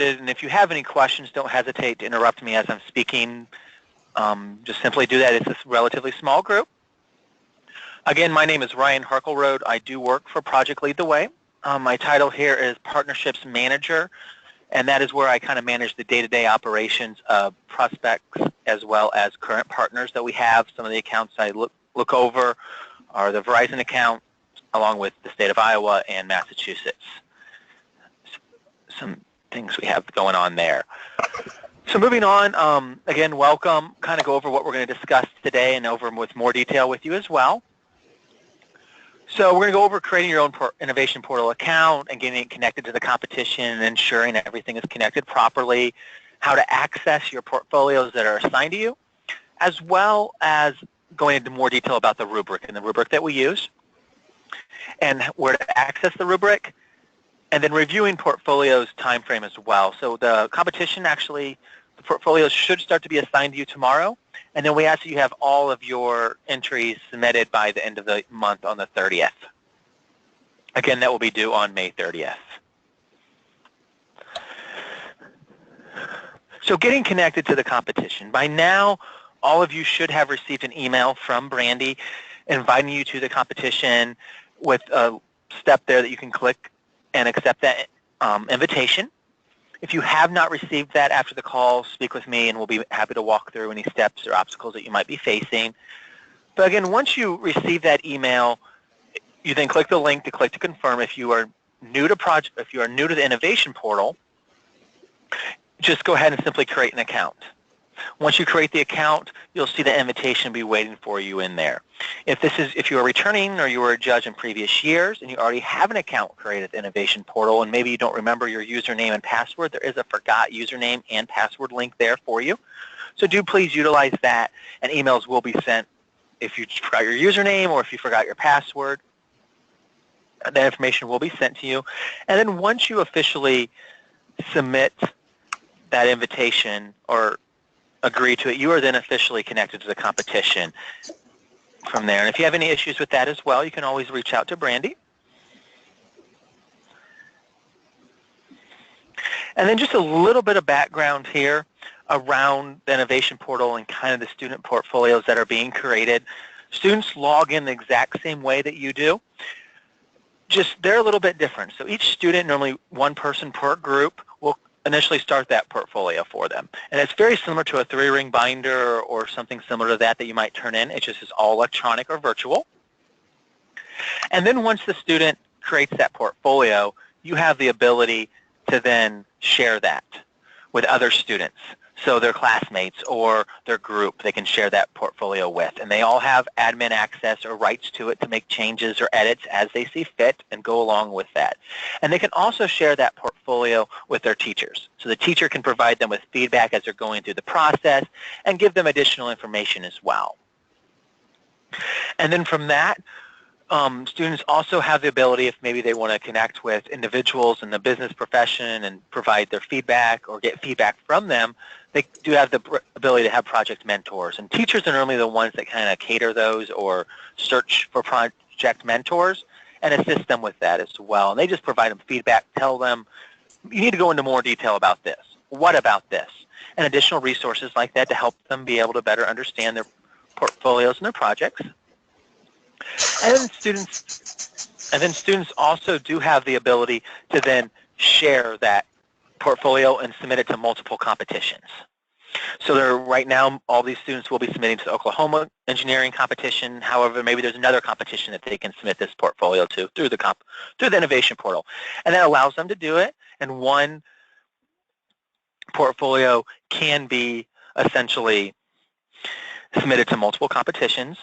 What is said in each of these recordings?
And if you have any questions, don't hesitate to interrupt me as I'm speaking. Just simply do that. It's a relatively small group. Again, my name is Ryan Harkleroad. I do work for Project Lead the Way. My title here is Partnerships Manager, and that is where I kind of manage the day-to-day operations of prospects as well as current partners that we have. Some of the accounts I look over are the Verizon account, along with the state of Iowa and Massachusetts. Some things we have going on there. So moving on, again, welcome. Kind of go over what we're going to discuss today and over with more detail with you as well. So we're going to go over creating your own Innovation Portal account and getting it connected to the competition and ensuring that everything is connected properly, how to access your portfolios that are assigned to you, as well as going into more detail about the rubric and the rubric that we use and where to access the rubric, and then reviewing portfolios time frame as well. So the competition actually, the portfolios should start to be assigned to you tomorrow, and then we ask that you have all of your entries submitted by the end of the month on the 30th. Again, that will be due on May 30th. So getting connected to the competition. By now, all of you should have received an email from Brandy inviting you to the competition with a step there that you can click and accept that invitation. If you have not received that after the call, speak with me and we'll be happy to walk through any steps or obstacles that you might be facing. But again, once you receive that email, you then click the link to click to confirm. If you are new to the Innovation Portal, just go ahead and simply create an account. Once you create the account, you'll see the invitation be waiting for you in there. If you are returning or you were a judge in previous years and you already have an account created at the Innovation Portal and maybe you don't remember your username and password, there is a forgot username and password link there for you. So do please utilize that, and emails will be sent if you forgot your username or if you forgot your password. That information will be sent to you. And then once you officially submit that invitation or agree to it, you are then officially connected to the competition from there. And if you have any issues with that as well, you can always reach out to Brandy. And then just a little bit of background here around the Innovation Portal and kind of the student portfolios that are being created. Students log in the exact same way that you do. Just they're a little bit different. So each student, normally one person per group, will initially start that portfolio for them. And it's very similar to a 3-ring binder or something similar to that you might turn in. It just is all electronic or virtual. And then once the student creates that portfolio, you have the ability to then share that with other students. So their classmates or their group, they can share that portfolio with. And they all have admin access or rights to it to make changes or edits as they see fit and go along with that. And they can also share that portfolio with their teachers. So the teacher can provide them with feedback as they're going through the process and give them additional information as well. And then from that, students also have the ability, if maybe they want to connect with individuals in the business profession and provide their feedback or get feedback from them, they do have the ability to have project mentors. And teachers are normally the ones that kind of cater those or search for project mentors and assist them with that as well. And they just provide them feedback, tell them, you need to go into more detail about this. What about this? And additional resources like that to help them be able to better understand their portfolios and their projects. And then students also do have the ability to then share that portfolio and submit it to multiple competitions. So right now, all these students will be submitting to the Oklahoma engineering competition. However, maybe there's another competition that they can submit this portfolio to through the Innovation Portal. And that allows them to do it, and one portfolio can be essentially submitted to multiple competitions,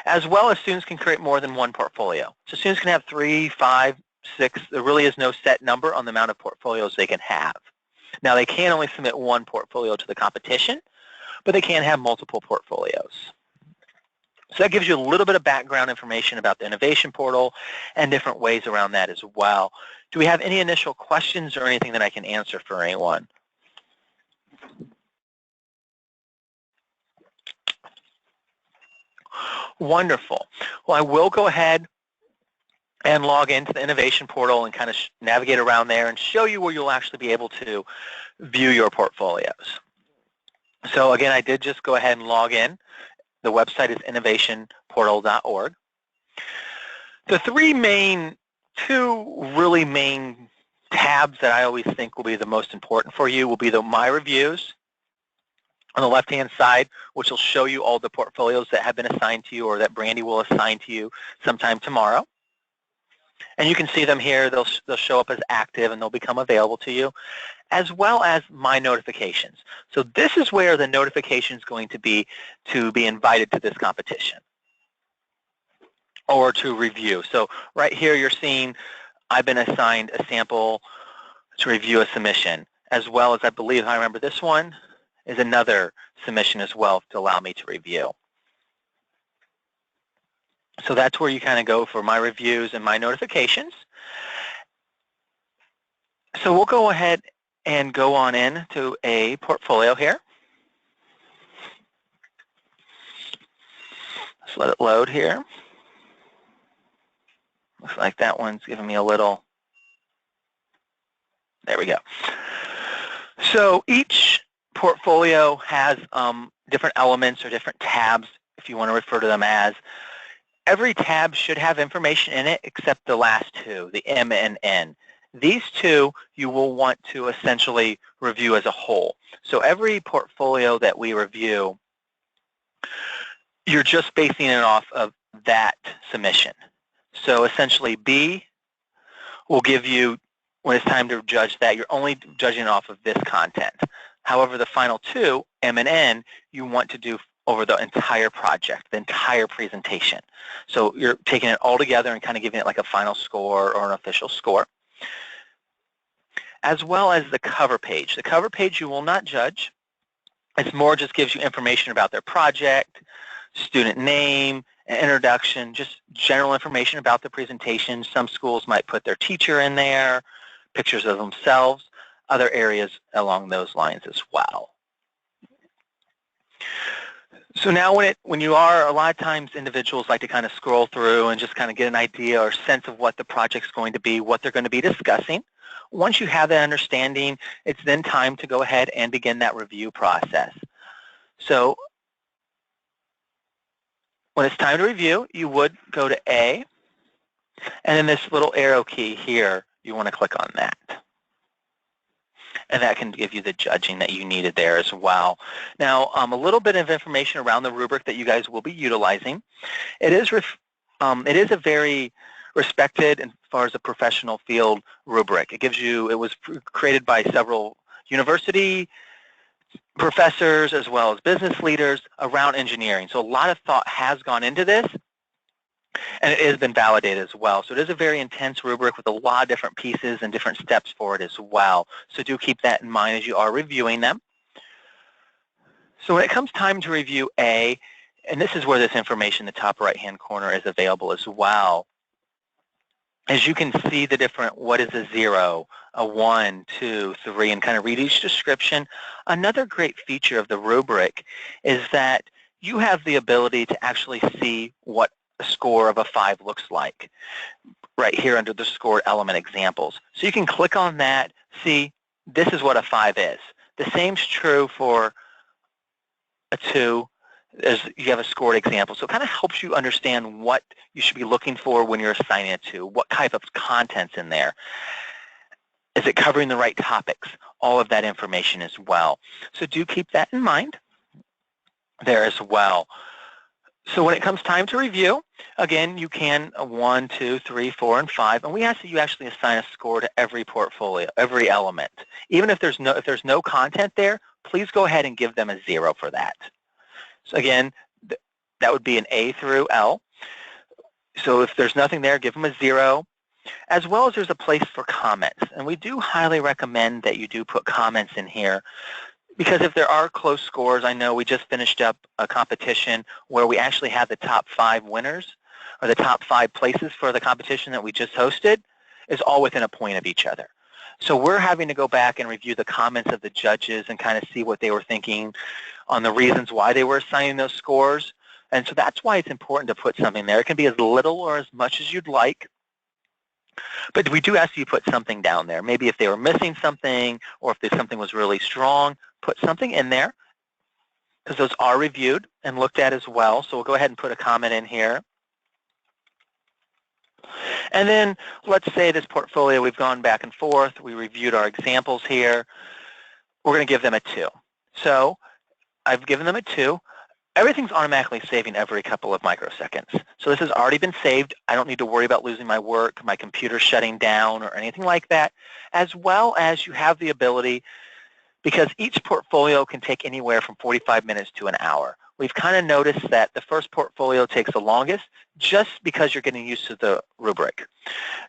as well as students can create more than one portfolio. So students can have 3, 5, 6. There really is no set number on the amount of portfolios they can have. Now, they can only submit one portfolio to the competition, but they can have multiple portfolios. So that gives you a little bit of background information about the Innovation Portal and different ways around that as well. Do we have any initial questions or anything that I can answer for anyone? Wonderful. Well, I will go ahead and log into the innovation portal and kind of navigate around there and show you where you'll actually be able to view your portfolios. So again, I did just go ahead and log in. The website is innovationportal.org. The two really main tabs that I always think will be the most important for you will be the My Reviews on the left-hand side, which will show you all the portfolios that have been assigned to you or that Brandy will assign to you sometime tomorrow. And you can see them here. They'll show up as active and they'll become available to you, as well as My Notifications. So this is where the notification is going to be invited to this competition or to review. So right here you're seeing I've been assigned a sample to review a submission, as well as I believe I remember this one is another submission as well to allow me to review. So that's where you kind of go for My Reviews and My Notifications. So we'll go ahead and go on in to a portfolio here. Let's let it load here. Looks like that one's giving me a little, there we go. So each portfolio has different elements or different tabs, if you want to refer to them as. Every tab should have information in it except the last two, the M and N. These two you will want to essentially review as a whole. So every portfolio that we review, you're just basing it off of that submission. So essentially B will give you, when it's time to judge that, you're only judging off of this content. However, the final two, M and N, you want to do over the entire project, the entire presentation. So you're taking it all together and kind of giving it like a final score or an official score. As well as the cover page. The cover page you will not judge. It's more just gives you information about their project, student name, introduction, just general information about the presentation. Some schools might put their teacher in there, pictures of themselves, other areas along those lines as well. So now when you are, a lot of times individuals like to kind of scroll through and just kind of get an idea or sense of what the project's going to be, what they're going to be discussing. Once you have that understanding, it's then time to go ahead and begin that review process. So when it's time to review, you would go to A, and then this little arrow key here, you want to click on that. And that can give you the judging that you needed there as well. Now, a little bit of information around the rubric that you guys will be utilizing. It is a very respected as far as a professional field rubric. It was created by several university professors as well as business leaders around engineering. So a lot of thought has gone into this, and it has been validated as well. So it is a very intense rubric with a lot of different pieces and different steps for it as well. So do keep that in mind as you are reviewing them. So when it comes time to review A, and this is where this information in the top right-hand corner is available as well, as you can see the different, what is a 0, a 1, 2, 3, and kind of read each description. Another great feature of the rubric is that you have the ability to actually see what a score of a 5 looks like right here under the scored element examples. So you can click on that, see this is what a 5 is. The same's true for a 2 as you have a scored example. So it kind of helps you understand what you should be looking for when you're assigning it to, what type of content's in there. Is it covering the right topics? All of that information as well. So do keep that in mind there as well. So when it comes time to review, again, you can 1, 2, 3, 4, and 5, and we ask that you actually assign a score to every portfolio, every element. Even if there's no content there, please go ahead and give them a 0 for that. So again, that would be an A through L. So if there's nothing there, give them a 0, as well as there's a place for comments. And we do highly recommend that you do put comments in here, because if there are close scores, I know we just finished up a competition where we actually had the top 5 winners, or the top 5 places for the competition that we just hosted, is all within a point of each other. So we're having to go back and review the comments of the judges and kind of see what they were thinking on the reasons why they were assigning those scores. And so that's why it's important to put something there. It can be as little or as much as you'd like. But we do ask you put something down there. Maybe if they were missing something or if something was really strong, put something in there because those are reviewed and looked at as well. So we'll go ahead and put a comment in here. And then let's say this portfolio, we've gone back and forth. We reviewed our examples here. We're going to give them a 2. So I've given them a 2. Everything's automatically saving every couple of microseconds. So this has already been saved. I don't need to worry about losing my work, my computer shutting down, or anything like that, as well as you have the ability, because each portfolio can take anywhere from 45 minutes to an hour. We've kind of noticed that the first portfolio takes the longest just because you're getting used to the rubric,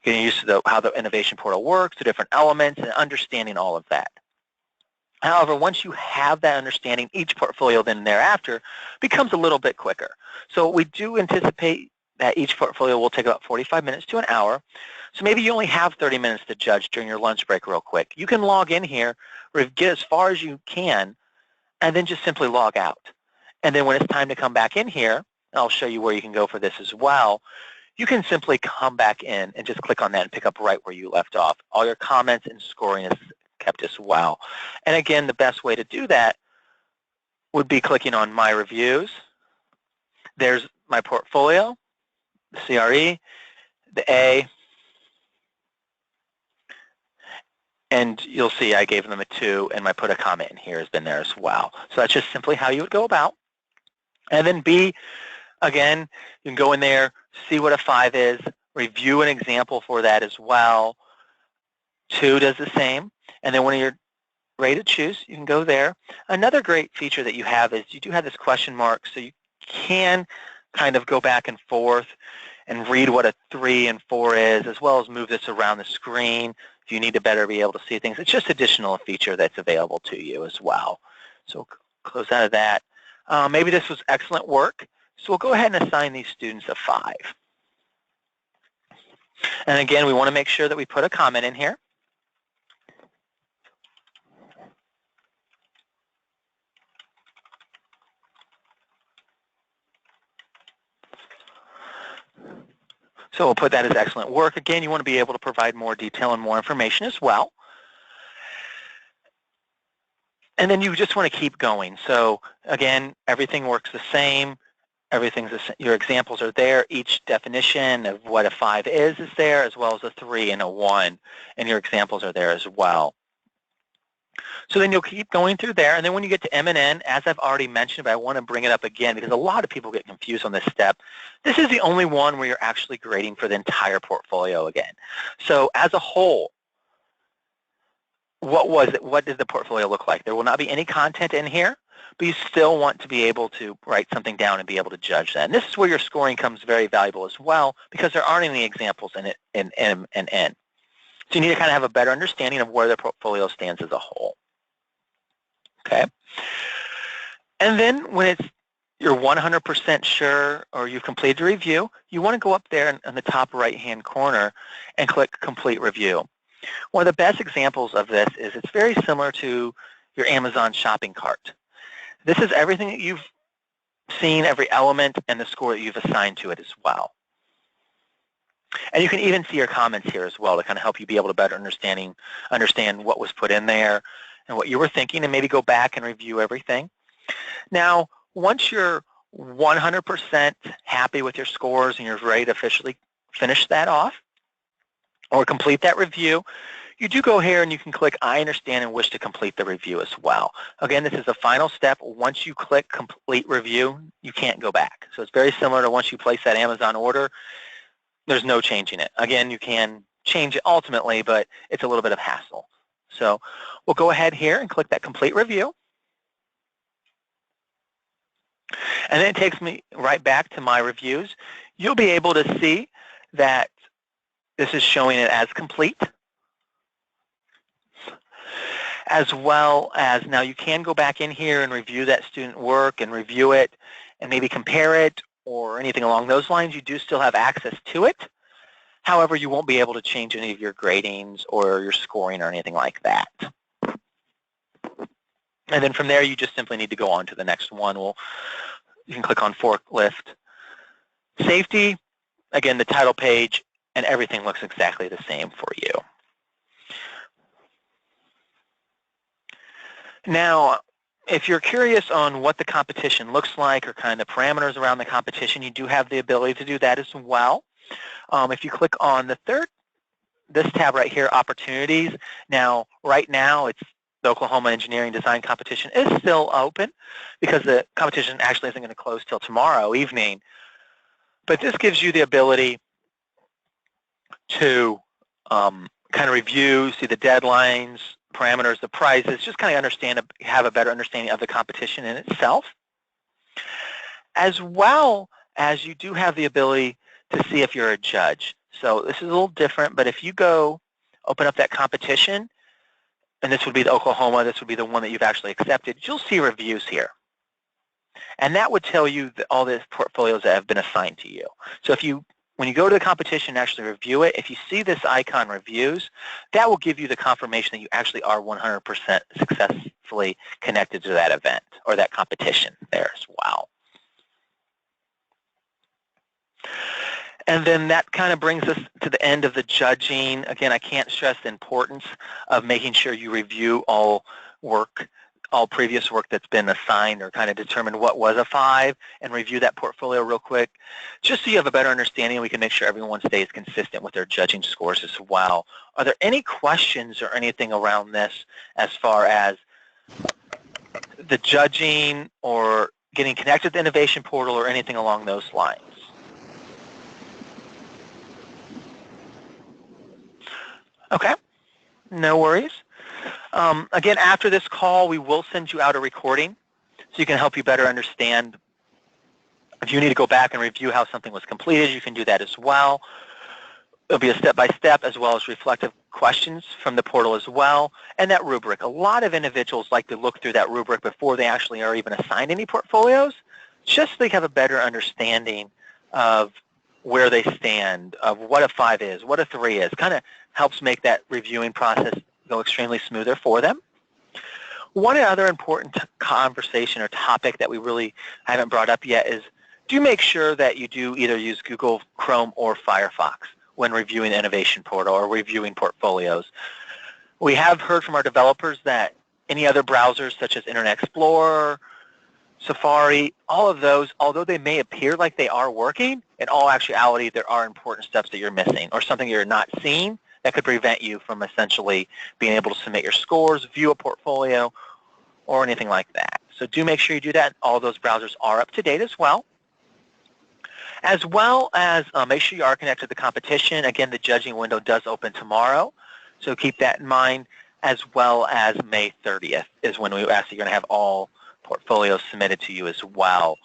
getting used to how the innovation portal works, the different elements, and understanding all of that. However, once you have that understanding, each portfolio then thereafter becomes a little bit quicker. So we do anticipate that each portfolio will take about 45 minutes to an hour. So maybe you only have 30 minutes to judge during your lunch break real quick. You can log in here, get as far as you can, and then just simply log out. And then when it's time to come back in here, and I'll show you where you can go for this as well, you can simply come back in and just click on that and pick up right where you left off. All your comments and scoring is kept as well. And again, the best way to do that would be clicking on My Reviews. There's my portfolio, the CRE, the A, and you'll see I gave them a 2, and my put a comment in here has been there as well. So that's just simply how you would go about. And then B, again, you can go in there, see what a 5 is, review an example for that as well. 2 does the same. And then when you're ready to choose, you can go there. Another great feature that you have is you do have this question mark, so you can kind of go back and forth and read what a 3 and 4 is, as well as move this around the screen if you need to better be able to see things. It's just additional feature that's available to you as well. So close out of that. Maybe this was excellent work, so we'll go ahead and assign these students a 5. And again, we want to make sure that we put a comment in here. So we'll put that as excellent work. Again, you want to be able to provide more detail and more information as well. And then you just want to keep going. So again, everything works the same. Your examples are there. Each definition of what a 5 is there, as well as a 3 and a 1. And your examples are there as well. So then you'll keep going through there, and then when you get to M&N, as I've already mentioned, but I want to bring it up again because a lot of people get confused on this step, this is the only one where you're actually grading for the entire portfolio again. So as a whole, what was it? What did the portfolio look like? There will not be any content in here, but you still want to be able to write something down and be able to judge that. And this is where your scoring comes very valuable as well, because there aren't any examples in it in M and N. So you need to kind of have a better understanding of where the portfolio stands as a whole. Okay. And then when you're 100% sure or you've completed the review, you want to go up there in the top right-hand corner and click Complete Review. One of the best examples of this is it's very similar to your Amazon shopping cart. This is everything that you've seen, every element, and the score that you've assigned to it as well. And you can even see your comments here as well to kind of help you be able to better understand what was put in there and what you were thinking, and maybe go back and review everything. Now, once you're 100% happy with your scores and you're ready to officially finish that off or complete that review, you do go here and you can click I understand and wish to complete the review as well. Again, this is the final step. Once you click Complete Review, you can't go back. So it's very similar to once you place that Amazon order, there's no changing it. Again, you can change it ultimately, but it's a little bit of hassle. So we'll go ahead here and click that Complete Review. And then it takes me right back to My Reviews. You'll be able to see that this is showing it as complete, as well as now you can go back in here and review that student work and review it and maybe compare it or anything along those lines. You do still have access to it. However, you won't be able to change any of your gradings or your scoring or anything like that. And then from there, you just simply need to go on to the next one. You can click on Forklift Safety. Again, the title page and everything looks exactly the same for you. Now, if you're curious on what the competition looks like or kind of parameters around the competition, you do have the ability to do that as well. If you click on this tab right here, Opportunities, now right now it's the Oklahoma Engineering Design Competition is still open because the competition actually isn't going to close till tomorrow evening. But this gives you the ability to kind of review, see the deadlines, parameters, the prizes, just kind of have a better understanding of the competition in itself. As well as you do have the ability to see if you're a judge. So this is a little different, but if you go open up that competition, and this would be the Oklahoma, this would be the one that you've actually accepted, you'll see reviews here. And that would tell you all the portfolios that have been assigned to you. So when you go to the competition and actually review it, if you see this icon reviews, that will give you the confirmation that you actually are 100% successfully connected to that event or that competition there as well. And then that kind of brings us to the end of the judging. Again, I can't stress the importance of making sure you review all previous work that's been assigned or kind of determined what was a 5 and review that portfolio real quick just so you have a better understanding and we can make sure everyone stays consistent with their judging scores as well. Are there any questions or anything around this as far as the judging or getting connected to the Innovation Portal or anything along those lines? Okay, no worries. Again, after this call, we will send you out a recording so you can help you better understand. If you need to go back and review how something was completed, you can do that as well. It'll be a step-by-step as well as reflective questions from the portal as well. And that rubric. A lot of individuals like to look through that rubric before they actually are even assigned any portfolios, just so they have a better understanding of where they stand, of what a 5 is, what a 3 is. Kind of helps make that reviewing process go extremely smoother for them. One other important conversation or topic that we really haven't brought up yet is do make sure that you do either use Google Chrome or Firefox when reviewing the Innovation Portal or reviewing portfolios. We have heard from our developers that any other browsers such as Internet Explorer, Safari, all of those, although they may appear like they are working, in all actuality there are important steps that you're missing or something you're not seeing that could prevent you from essentially being able to submit your scores, view a portfolio, or anything like that. So do make sure you do that. All those browsers are up to date as well. As well as make sure you are connected to the competition. Again, the judging window does open tomorrow, so keep that in mind, as well as May 30th is when we ask that you're going to have all portfolios submitted to you as well.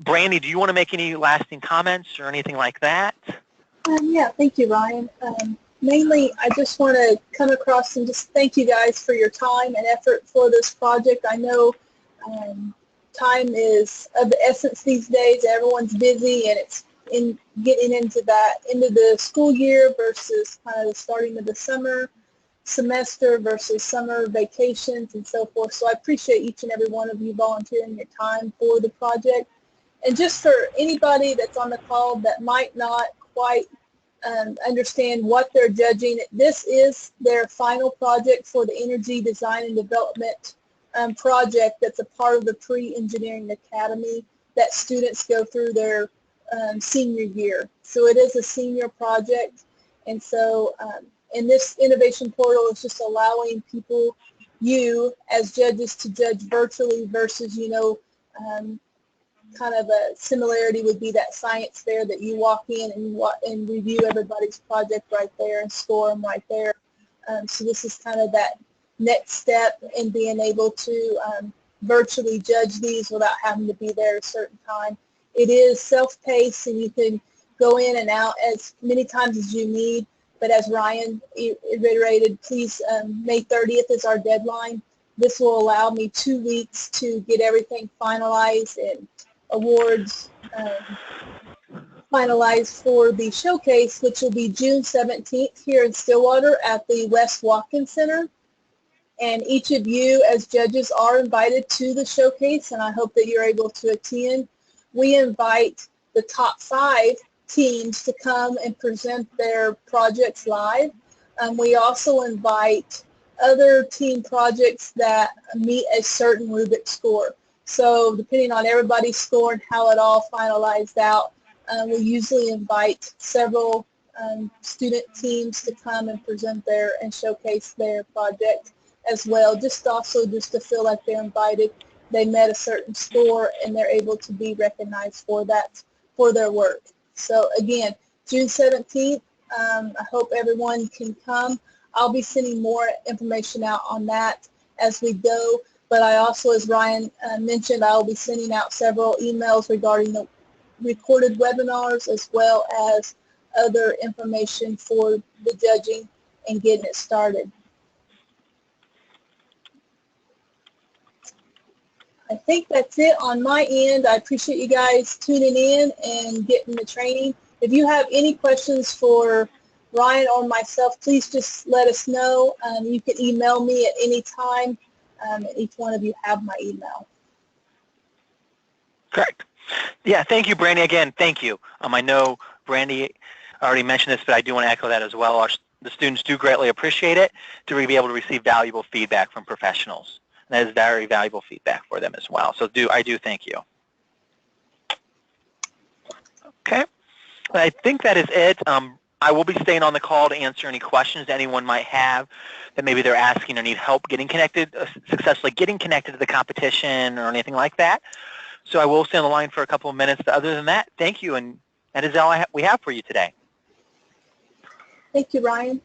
Brandy, do you want to make any lasting comments or anything like that? Yeah, thank you, Ryan. Mainly, I just want to come across and just thank you guys for your time and effort for this project. I know time is of the essence these days. Everyone's busy, and it's getting into the school year versus kind of the starting of the summer semester versus summer vacations and so forth. So I appreciate each and every one of you volunteering your time for the project. And just for anybody that's on the call that might not quite understand what they're judging, this is their final project for the Energy Design and Development project that's a part of the Pre-Engineering Academy that students go through their senior year. So it is a senior project, and so and this Innovation Portal is just allowing people, you as judges, to judge virtually versus, kind of a similarity would be that science fair that you walk in and review everybody's project right there and score them right there. So this is kind of that next step in being able to virtually judge these without having to be there at a certain time. It is self-paced, and you can go in and out as many times as you need. But as Ryan reiterated, please, May 30th is our deadline. This will allow me 2 weeks to get everything finalized and awards finalized for the showcase, which will be June 17th here in Stillwater at the West Watkins Center. And each of you as judges are invited to the showcase, and I hope that you're able to attend. We invite the top 5 teams to come and present their projects live. We also invite other team projects that meet a certain rubric score. So depending on everybody's score and how it all finalized out, we usually invite several student teams to come and present their and showcase their project as well, just to feel like they're invited. They met a certain score and they're able to be recognized for that, for their work. So again, June 17th, I hope everyone can come. I'll be sending more information out on that as we go, but I also, as Ryan mentioned, I will be sending out several emails regarding the recorded webinars as well as other information for the judging and getting it started. I think that's it on my end. I appreciate you guys tuning in and getting the training. If you have any questions for Ryan or myself, please just let us know. You can email me at any time. Each one of you have my email. Correct. Yeah, thank you, Brandy. Again, thank you. I know Brandy already mentioned this, but I do want to echo that as well. The students do greatly appreciate it to be able to receive valuable feedback from professionals. And that is very valuable feedback for them as well. So I do thank you. Okay. I think that is it. I will be staying on the call to answer any questions that anyone might have that maybe they're asking or need help getting connected, successfully getting connected to the competition or anything like that. So I will stay on the line for a couple of minutes. But other than that, thank you, and that is all we have for you today. Thank you, Ryan.